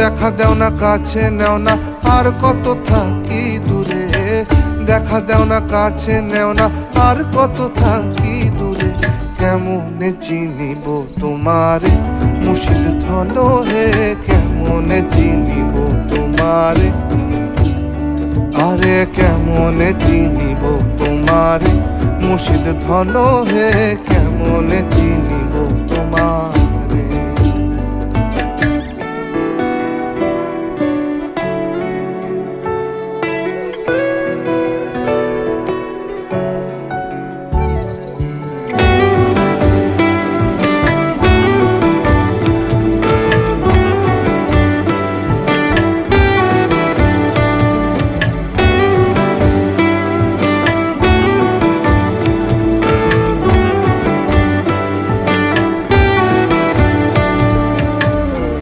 দেখা দেও না কাছে নেও না আর কত থাকি দূরে, দেখা দেও না কাছে নেও না আর কত থাকি দূরে। কেমনে চিনিব তোমারে মুর্শিদ ধন হে, কেমনে চিনিব তোমারে, আরে কেমনে চিনিব তোমারে মুর্শিদ ধন হে, কেমনে চিনিব।